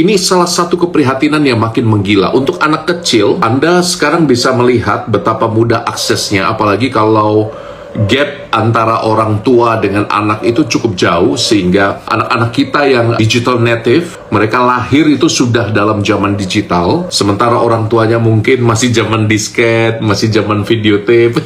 Ini salah satu keprihatinan yang makin menggila. Untuk anak kecil, Anda sekarang bisa melihat betapa mudah aksesnya, apalagi kalau gap antara orang tua dengan anak itu cukup jauh, sehingga anak-anak kita yang digital native, mereka lahir itu sudah dalam zaman digital, sementara orang tuanya mungkin masih zaman disket, masih zaman videotape.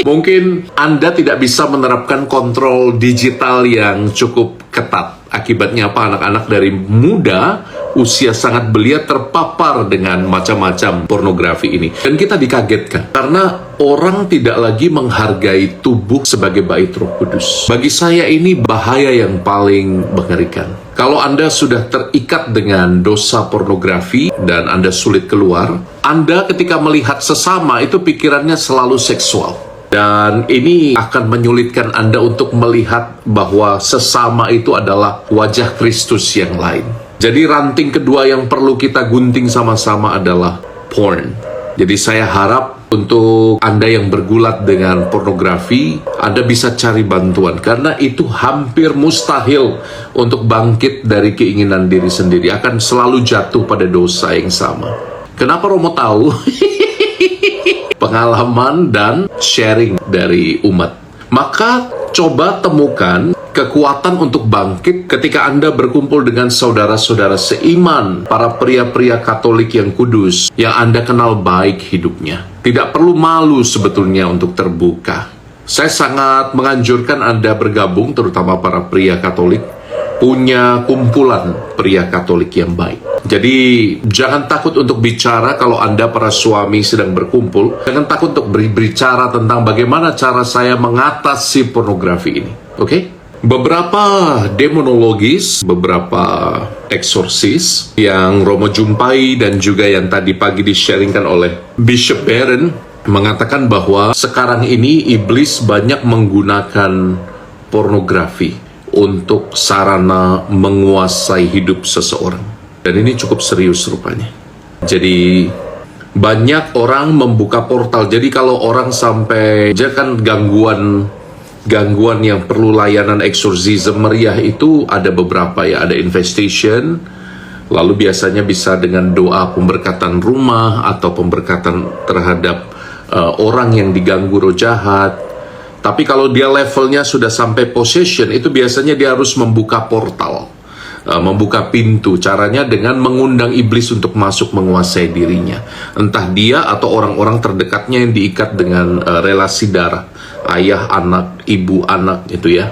Mungkin Anda tidak bisa menerapkan kontrol digital yang cukup ketat. Akibatnya apa? Anak-anak dari muda, usia sangat belia terpapar dengan macam-macam pornografi ini. Dan kita dikagetkan, karena orang tidak lagi menghargai tubuh sebagai bait Roh Kudus. Bagi saya ini bahaya yang paling mengerikan. Kalau Anda sudah terikat dengan dosa pornografi dan Anda sulit keluar, Anda ketika melihat sesama itu pikirannya selalu seksual. Dan ini akan menyulitkan Anda untuk melihat bahwa sesama itu adalah wajah Kristus yang lain. Jadi ranting kedua yang perlu kita gunting sama-sama adalah porn. Jadi saya harap untuk Anda yang bergulat dengan pornografi, Anda bisa cari bantuan. Karena itu hampir mustahil untuk bangkit dari keinginan diri sendiri. Akan selalu jatuh pada dosa yang sama. Kenapa Romo tahu? Pengalaman dan sharing dari umat. Maka coba temukan kekuatan untuk bangkit ketika Anda berkumpul dengan saudara-saudara seiman, para pria-pria Katolik yang kudus, yang Anda kenal baik hidupnya. Tidak perlu malu sebetulnya untuk terbuka. Saya sangat menganjurkan Anda bergabung, terutama para pria Katolik, punya kumpulan pria Katolik yang baik. Jadi jangan takut untuk bicara kalau Anda para suami sedang berkumpul. Jangan takut untuk berbicara tentang bagaimana cara saya mengatasi pornografi ini. Oke? Beberapa demonologis, beberapa eksorsis yang Romo jumpai dan juga yang tadi pagi di-sharingkan oleh Bishop Barron mengatakan bahwa sekarang ini iblis banyak menggunakan pornografi untuk sarana menguasai hidup seseorang. Dan ini cukup serius rupanya. Jadi banyak orang membuka portal. Jadi kalau orang sampai, jadi kan gangguan yang perlu layanan eksorsisme meriah itu ada beberapa ya. Ada infestation, lalu biasanya bisa dengan doa pemberkatan rumah atau pemberkatan terhadap orang yang diganggu roh jahat. Tapi kalau dia levelnya sudah sampai possession, itu biasanya dia harus membuka portal. Membuka pintu. Caranya dengan mengundang iblis untuk masuk menguasai dirinya. Entah dia atau orang-orang terdekatnya yang diikat dengan relasi darah. Ayah, anak, ibu, anak itu ya.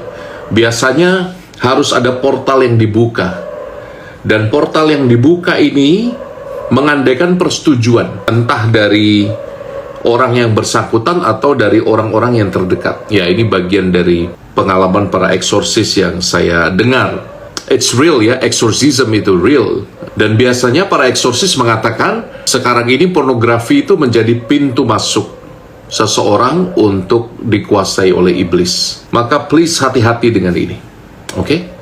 Biasanya harus ada portal yang dibuka. Dan portal yang dibuka ini mengandaikan persetujuan. Entah dari orang yang bersangkutan atau dari orang-orang yang terdekat. Ya, ini bagian dari pengalaman para eksorsis yang saya dengar. It's real ya, exorcism itu real. Dan biasanya para eksorsis mengatakan sekarang ini pornografi itu menjadi pintu masuk seseorang untuk dikuasai oleh iblis. Maka please hati-hati dengan ini. Oke?